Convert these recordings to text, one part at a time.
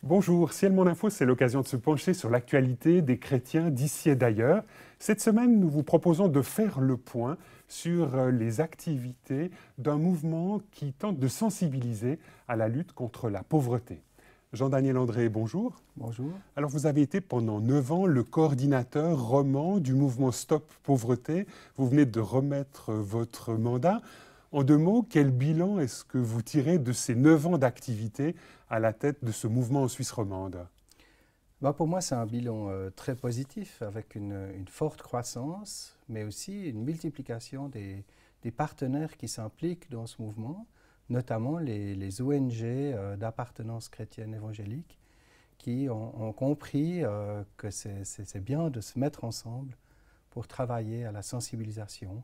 Bonjour, Ciel Mon Info, c'est l'occasion de se pencher sur l'actualité des chrétiens d'ici et d'ailleurs. Cette semaine, nous vous proposons de faire le point sur les activités d'un mouvement qui tente de sensibiliser à la lutte contre la pauvreté. Jean-Daniel André, bonjour. Bonjour. Alors, vous avez été pendant 9 ans le coordinateur roman du mouvement Stop Pauvreté. Vous venez de remettre votre mandat. En 2 mots, quel bilan est-ce que vous tirez de ces 9 ans d'activité à la tête de ce mouvement en Suisse romande? Pour moi, c'est un bilan très positif, avec une forte croissance, mais aussi une multiplication des partenaires qui s'impliquent dans ce mouvement, notamment les ONG d'appartenance chrétienne évangélique, qui ont compris que c'est bien de se mettre ensemble pour travailler à la sensibilisation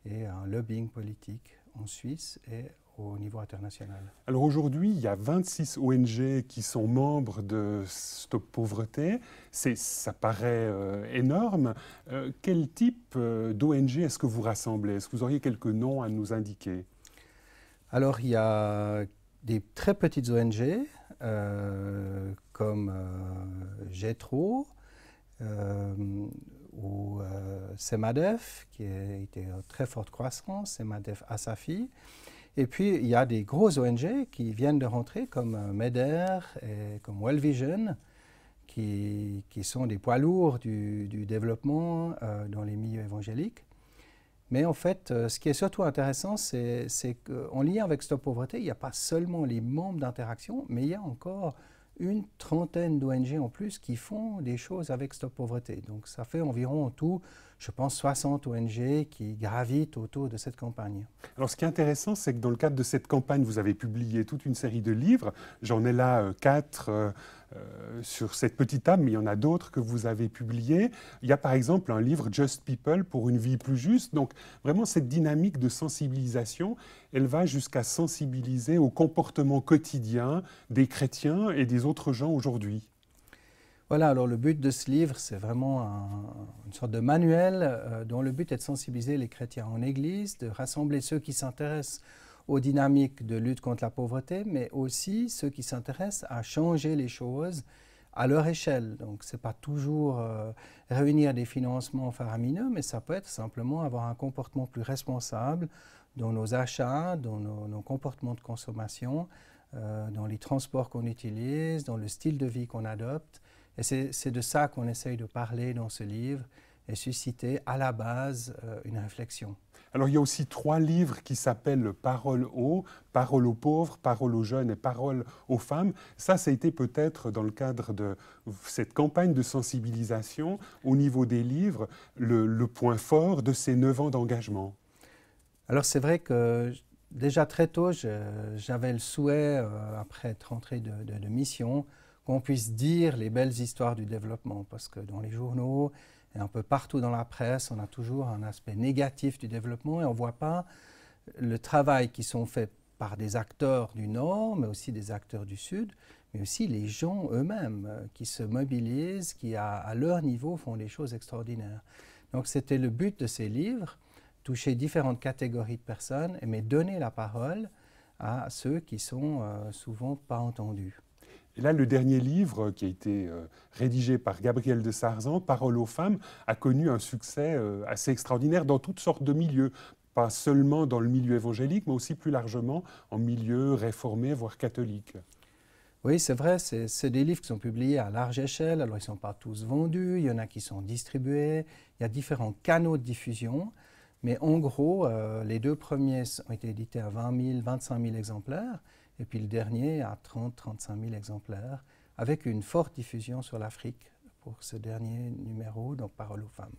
et à un lobbying politique en Suisse et au niveau international. Alors aujourd'hui, il y a 26 ONG qui sont membres de Stop Pauvreté. Ça paraît énorme. Quel type d'ONG est-ce que vous rassemblez? Est-ce que vous auriez quelques noms à nous indiquer? Alors, il y a des très petites ONG comme Jetro ou CEMADEF, qui a été en très forte croissance, CEMADEF Asafi. Et puis, il y a des grosses ONG qui viennent de rentrer, comme MEDER et comme Well Vision, qui sont des poids lourds du développement dans les milieux évangéliques. Mais en fait, ce qui est surtout intéressant, c'est qu'en lien avec Stop Pauvreté, il n'y a pas seulement les membres d'interaction, mais il y a encore une trentaine d'ONG en plus qui font des choses avec Stop Pauvreté. Donc ça fait environ en tout, je pense, 60 ONG qui gravitent autour de cette campagne. Alors ce qui est intéressant, c'est que dans le cadre de cette campagne, vous avez publié toute une série de livres. J'en ai là 4 sur cette petite table, mais il y en a d'autres que vous avez publiés. Il y a par exemple un livre Just People pour une vie plus juste. Donc vraiment cette dynamique de sensibilisation, elle va jusqu'à sensibiliser au comportement quotidien des chrétiens et des autres gens aujourd'hui. Voilà, alors le but de ce livre, c'est vraiment une sorte de manuel dont le but est de sensibiliser les chrétiens en Église, de rassembler ceux qui s'intéressent aux dynamiques de lutte contre la pauvreté, mais aussi ceux qui s'intéressent à changer les choses à leur échelle. Donc ce n'est pas toujours réunir des financements faramineux, mais ça peut être simplement avoir un comportement plus responsable dans nos achats, dans nos comportements de consommation, dans les transports qu'on utilise, dans le style de vie qu'on adopte. Et c'est de ça qu'on essaye de parler dans ce livre et susciter à la base une réflexion. Alors il y a aussi 3 livres qui s'appellent Parole aux pauvres, Parole aux jeunes et Parole aux femmes. Ça a été peut-être dans le cadre de cette campagne de sensibilisation au niveau des livres, le point fort de ces 9 ans d'engagement. Alors c'est vrai que déjà très tôt, j'avais le souhait, après être rentré de mission, qu'on puisse dire les belles histoires du développement, parce que dans les journaux et un peu partout dans la presse, on a toujours un aspect négatif du développement et on ne voit pas le travail qui sont faits par des acteurs du Nord, mais aussi des acteurs du Sud, mais aussi les gens eux-mêmes qui se mobilisent, qui à leur niveau font des choses extraordinaires. Donc c'était le but de ces livres, toucher différentes catégories de personnes, mais donner la parole à ceux qui sont souvent pas entendus. Et là, le dernier livre, qui a été rédigé par Gabriel de Sarzan, Parole aux femmes, a connu un succès assez extraordinaire dans toutes sortes de milieux. Pas seulement dans le milieu évangélique, mais aussi plus largement en milieu réformé, voire catholique. Oui, c'est vrai, c'est des livres qui sont publiés à large échelle. Alors, ils ne sont pas tous vendus, il y en a qui sont distribués, il y a différents canaux de diffusion. Mais en gros, les 2 premiers ont été édités à 20 000, 25 000 exemplaires. Et puis le dernier à 30-35 000 exemplaires, avec une forte diffusion sur l'Afrique pour ce dernier numéro, donc Parole aux femmes.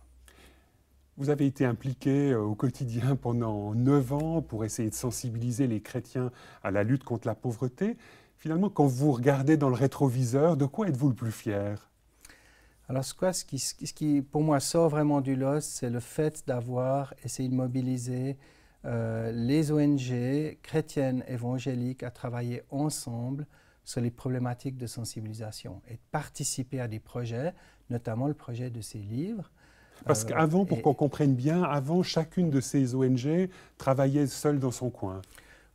Vous avez été impliqué au quotidien pendant 9 ans pour essayer de sensibiliser les chrétiens à la lutte contre la pauvreté. Finalement, quand vous regardez dans le rétroviseur, de quoi êtes-vous le plus fier? Alors ce qui pour moi sort vraiment du lot, c'est le fait d'avoir essayé de mobiliser les ONG chrétiennes évangéliques à travailler ensemble sur les problématiques de sensibilisation et de participer à des projets, notamment le projet de ces livres. Parce qu'avant, pour qu'on comprenne bien, avant, chacune de ces ONG travaillait seule dans son coin.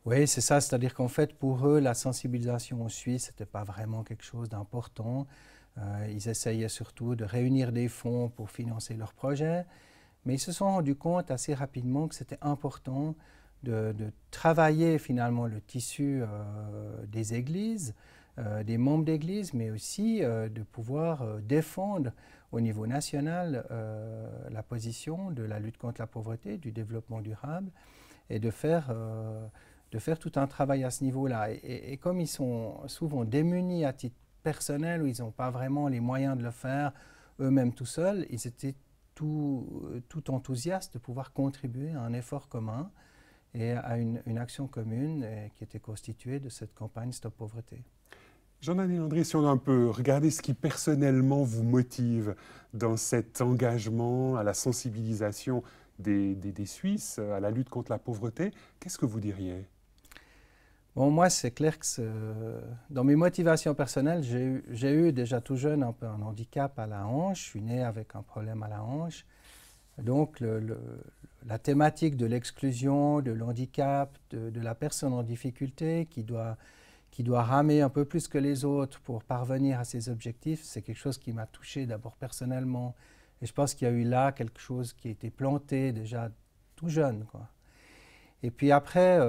Oui, c'est ça, c'est-à-dire qu'en fait, pour eux, la sensibilisation en Suisse, ce n'était pas vraiment quelque chose d'important. Ils essayaient surtout de réunir des fonds pour financer leurs projets, mais ils se sont rendus compte assez rapidement que c'était important de travailler finalement le tissu des églises, des membres d'églises, mais aussi de pouvoir défendre au niveau national la position de la lutte contre la pauvreté, du développement durable, et de faire tout un travail à ce niveau-là. Et comme ils sont souvent démunis à titre personnel, où ils n'ont pas vraiment les moyens de le faire eux-mêmes tout seuls, ils étaient tout enthousiastes de pouvoir contribuer à un effort commun et à une action commune qui était constituée de cette campagne Stop Pauvreté. Jean-Daniel Landry, si on a un peu regardé ce qui personnellement vous motive dans cet engagement à la sensibilisation des Suisses, à la lutte contre la pauvreté, qu'est-ce que vous diriez? Bon, moi, c'est clair que dans mes motivations personnelles, j'ai eu déjà tout jeune un peu un handicap à la hanche. Je suis né avec un problème à la hanche. Donc, la thématique de l'exclusion, de l'handicap, de la personne en difficulté qui doit ramer un peu plus que les autres pour parvenir à ses objectifs, c'est quelque chose qui m'a touché d'abord personnellement. Et je pense qu'il y a eu là quelque chose qui a été planté déjà tout jeune, quoi. Et puis après,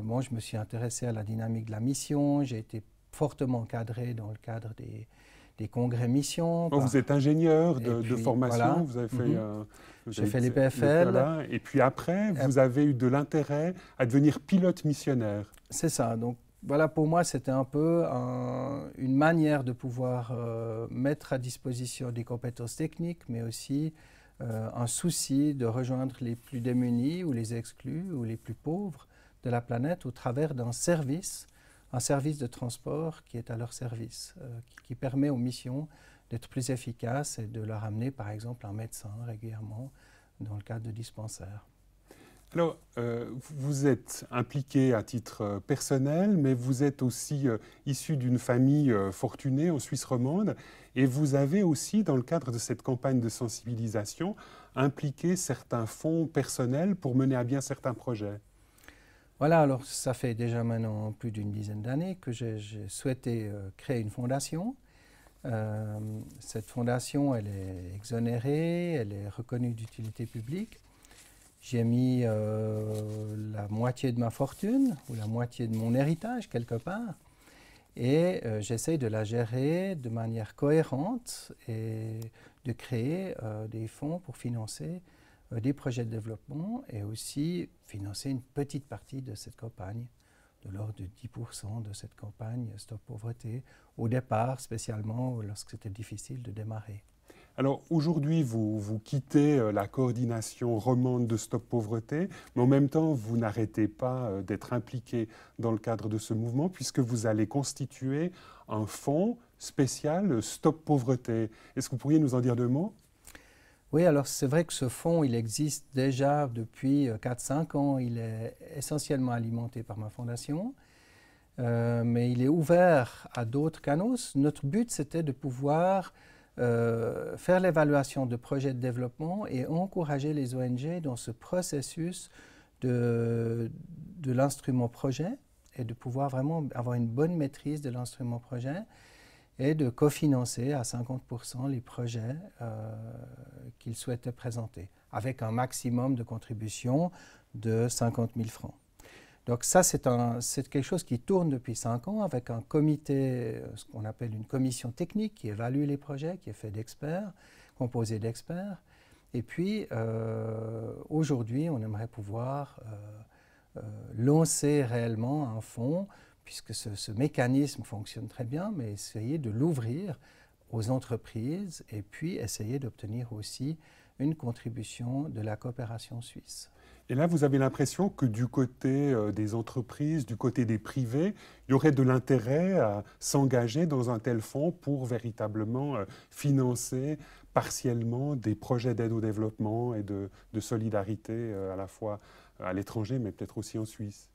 bon, je me suis intéressé à la dynamique de la mission. J'ai été fortement encadré dans le cadre des congrès missions. Vous êtes ingénieur de puis, formation, voilà. vous avez fait, J'ai fait les PFL. Et puis après, vous avez eu de l'intérêt à devenir pilote missionnaire. C'est ça. Donc voilà, pour moi, c'était un peu une manière de pouvoir mettre à disposition des compétences techniques, mais aussi un souci de rejoindre les plus démunis ou les exclus ou les plus pauvres de la planète au travers d'un service, un service de transport qui est à leur service, qui permet aux missions d'être plus efficaces et de leur amener par exemple un médecin régulièrement dans le cadre de dispensaires. Alors, vous êtes impliqué à titre personnel, mais vous êtes aussi issu d'une famille fortunée en Suisse romande, et vous avez aussi, dans le cadre de cette campagne de sensibilisation, impliqué certains fonds personnels pour mener à bien certains projets. Voilà, alors ça fait déjà maintenant plus d'une dizaine d'années que j'ai souhaité créer une fondation. Cette fondation, elle est exonérée, elle est reconnue d'utilité publique. J'ai mis la moitié de ma fortune ou la moitié de mon héritage quelque part et j'essaye de la gérer de manière cohérente et de créer des fonds pour financer des projets de développement et aussi financer une petite partie de cette campagne, de l'ordre de 10% de cette campagne Stop Pauvreté, au départ spécialement lorsque c'était difficile de démarrer. Alors aujourd'hui, vous quittez la coordination romande de Stop Pauvreté, mais en même temps, vous n'arrêtez pas d'être impliqué dans le cadre de ce mouvement, puisque vous allez constituer un fonds spécial Stop Pauvreté. Est-ce que vous pourriez nous en dire deux mots? Oui, alors c'est vrai que ce fonds, il existe déjà depuis 4-5 ans. Il est essentiellement alimenté par ma fondation, mais il est ouvert à d'autres canaux. Notre but, c'était de pouvoir faire l'évaluation de projets de développement et encourager les ONG dans ce processus de l'instrument projet et de pouvoir vraiment avoir une bonne maîtrise de l'instrument projet et de cofinancer à 50% les projets qu'ils souhaitaient présenter, avec un maximum de contribution de 50 000 francs. Donc ça, c'est quelque chose qui tourne depuis 5 ans avec un comité, ce qu'on appelle une commission technique qui évalue les projets, qui est fait d'experts, composé d'experts. Et puis, aujourd'hui, on aimerait pouvoir lancer réellement un fonds, puisque ce mécanisme fonctionne très bien, mais essayer de l'ouvrir aux entreprises et puis essayer d'obtenir aussi une contribution de la coopération suisse. Et là, vous avez l'impression que du côté des entreprises, du côté des privés, il y aurait de l'intérêt à s'engager dans un tel fonds pour véritablement financer partiellement des projets d'aide au développement et de solidarité à la fois à l'étranger, mais peut-être aussi en Suisse.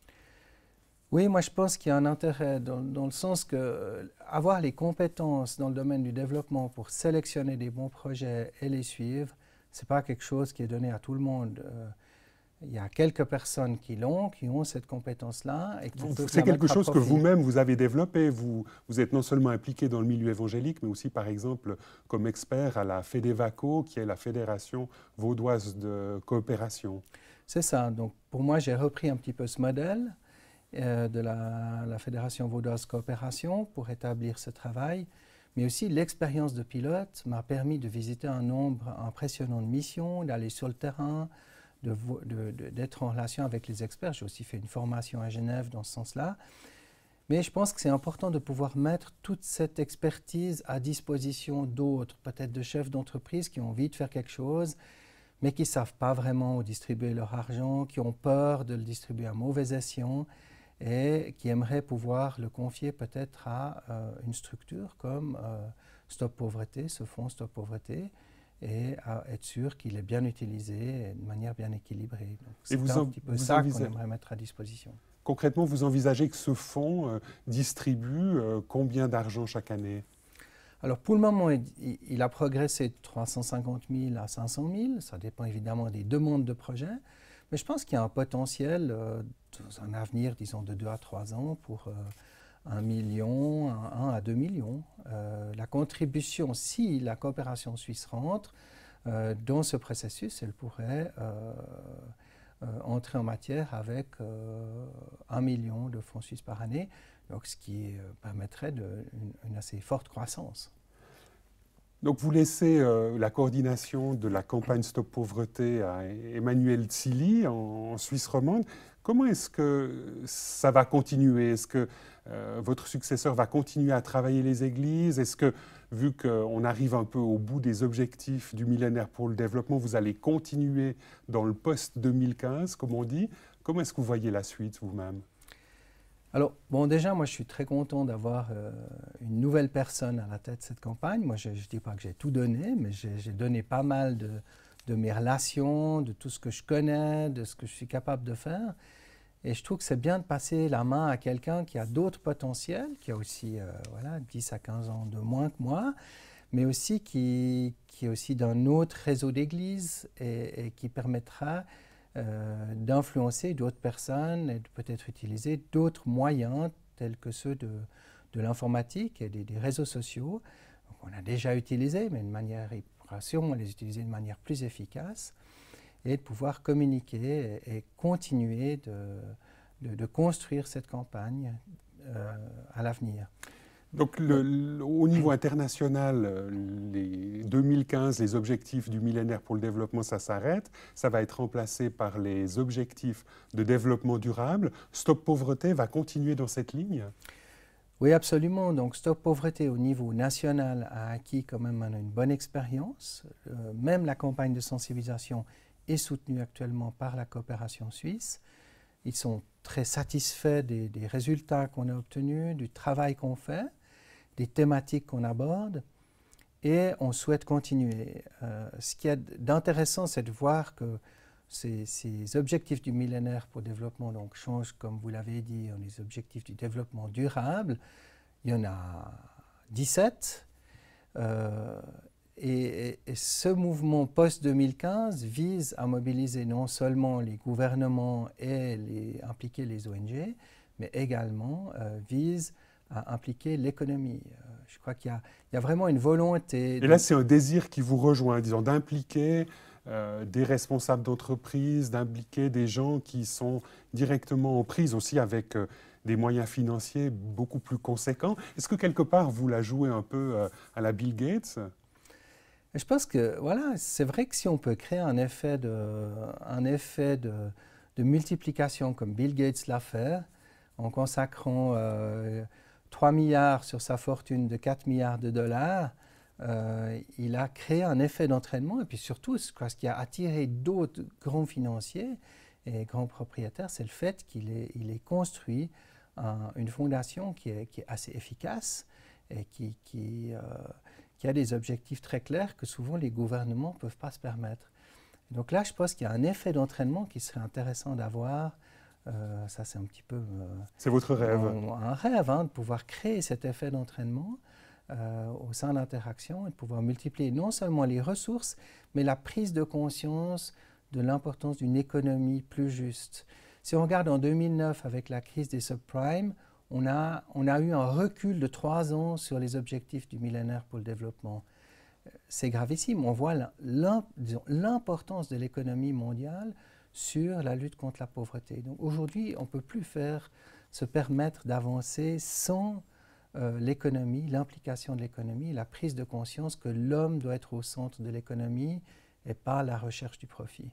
Oui, moi je pense qu'il y a un intérêt dans le sens que avoir les compétences dans le domaine du développement pour sélectionner des bons projets et les suivre, ce n'est pas quelque chose qui est donné à tout le monde. Il y a quelques personnes qui ont cette compétence-là. C'est quelque chose que vous-même, vous avez développé. Vous êtes non seulement impliqué dans le milieu évangélique, mais aussi, par exemple, comme expert à la FEDEVACO, qui est la Fédération vaudoise de coopération. C'est ça. Donc, pour moi, j'ai repris un petit peu ce modèle de la Fédération vaudoise coopération pour établir ce travail. Mais aussi, l'expérience de pilote m'a permis de visiter un nombre impressionnant de missions, d'aller sur le terrain, d'être en relation avec les experts. J'ai aussi fait une formation à Genève dans ce sens-là. Mais je pense que c'est important de pouvoir mettre toute cette expertise à disposition d'autres, peut-être de chefs d'entreprise qui ont envie de faire quelque chose, mais qui ne savent pas vraiment où distribuer leur argent, qui ont peur de le distribuer à mauvais escient et qui aimeraient pouvoir le confier peut-être à une structure comme Stop Pauvreté, ce fonds Stop Pauvreté, et à être sûr qu'il est bien utilisé de manière bien équilibrée. C'est un petit peu ça qu'on aimerait mettre à disposition. Concrètement, vous envisagez que ce fonds distribue combien d'argent chaque année? Alors pour le moment, il a progressé de 350 000 à 500 000. Ça dépend évidemment des demandes de projets. Mais je pense qu'il y a un potentiel dans un avenir, disons, de 2 à 3 ans pour 1 million, 1 à 2 millions. La contribution, si la coopération suisse rentre dans ce processus, elle pourrait entrer en matière avec 1 million de francs suisses par année, donc ce qui permettrait une assez forte croissance. Donc vous laissez la coordination de la campagne Stop Pauvreté à Emmanuel Tsili en Suisse romande. Comment est-ce que ça va continuer? Est-ce que votre successeur va continuer à travailler les églises? Est-ce que, vu qu'on arrive un peu au bout des objectifs du millénaire pour le développement, vous allez continuer dans le post-2015, comme on dit? Comment est-ce que vous voyez la suite vous-même? Alors, bon, déjà, moi, je suis très content d'avoir une nouvelle personne à la tête de cette campagne. Moi, je ne dis pas que j'ai tout donné, mais j'ai donné pas mal de mes relations, de tout ce que je connais, de ce que je suis capable de faire. Et je trouve que c'est bien de passer la main à quelqu'un qui a d'autres potentiels, qui a aussi 10 à 15 ans de moins que moi, mais aussi qui est aussi d'un autre réseau d'églises et qui permettra d'influencer d'autres personnes et de peut-être utiliser d'autres moyens tels que ceux de l'informatique et des réseaux sociaux. Donc, on a déjà utilisé, mais de manière, on les utiliser de manière plus efficace et de pouvoir communiquer et continuer de construire cette campagne à l'avenir. Donc au niveau international, les 2015, les objectifs du millénaire pour le développement, ça s'arrête. Ça va être remplacé par les objectifs de développement durable. Stop Pauvreté va continuer dans cette ligne? Oui, absolument. Donc Stop Pauvreté au niveau national a acquis quand même une bonne expérience. Même la campagne de sensibilisation est soutenue actuellement par la coopération suisse. Ils sont très satisfaits des résultats qu'on a obtenus, du travail qu'on fait, des thématiques qu'on aborde, et on souhaite continuer. Ce qui est d'intéressant, c'est de voir que ces objectifs du millénaire pour le développement donc, changent, comme vous l'avez dit, en les objectifs du développement durable. Il y en a 17. Et ce mouvement post-2015 vise à mobiliser non seulement les gouvernements et impliquer les ONG, mais également vise à impliquer l'économie. Je crois qu'il y a vraiment une volonté... Et là, c'est un désir qui vous rejoint, disons, d'impliquer des responsables d'entreprise, d'impliquer des gens qui sont directement en prise aussi avec des moyens financiers beaucoup plus conséquents. Est-ce que quelque part, vous la jouez un peu à la Bill Gates ? Je pense que, voilà, c'est vrai que si on peut créer un effet de multiplication comme Bill Gates l'a fait, en consacrant 3 milliards sur sa fortune de 4 milliards de dollars, il a créé un effet d'entraînement. Et puis surtout, ce qui a attiré d'autres grands financiers et grands propriétaires, c'est le fait qu'il ait construit une fondation qui est assez efficace et qui a des objectifs très clairs que souvent les gouvernements ne peuvent pas se permettre. Donc là, je pense qu'il y a un effet d'entraînement qui serait intéressant d'avoir. Ça, c'est un petit peu... c'est votre rêve. Un rêve, de pouvoir créer cet effet d'entraînement au sein d'Interaction et de pouvoir multiplier non seulement les ressources, mais la prise de conscience de l'importance d'une économie plus juste. Si on regarde en 2009 avec la crise des subprimes, on a eu un recul de 3 ans sur les objectifs du millénaire pour le développement. C'est gravissime. On voit l'importance de l'économie mondiale sur la lutte contre la pauvreté. Donc aujourd'hui, on ne peut plus se permettre d'avancer sans l'économie, l'implication de l'économie, la prise de conscience que l'homme doit être au centre de l'économie et pas la recherche du profit.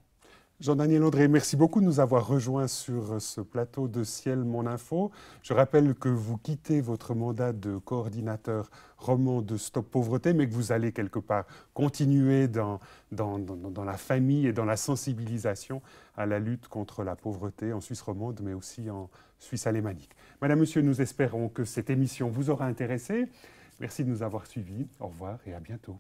Jean-Daniel André, merci beaucoup de nous avoir rejoints sur ce plateau de Ciel Mon Info. Je rappelle que vous quittez votre mandat de coordinateur roman de Stop Pauvreté, mais que vous allez quelque part continuer dans la famille et dans la sensibilisation à la lutte contre la pauvreté en Suisse romande, mais aussi en Suisse alémanique. Madame, Monsieur, nous espérons que cette émission vous aura intéressé. Merci de nous avoir suivis. Au revoir et à bientôt.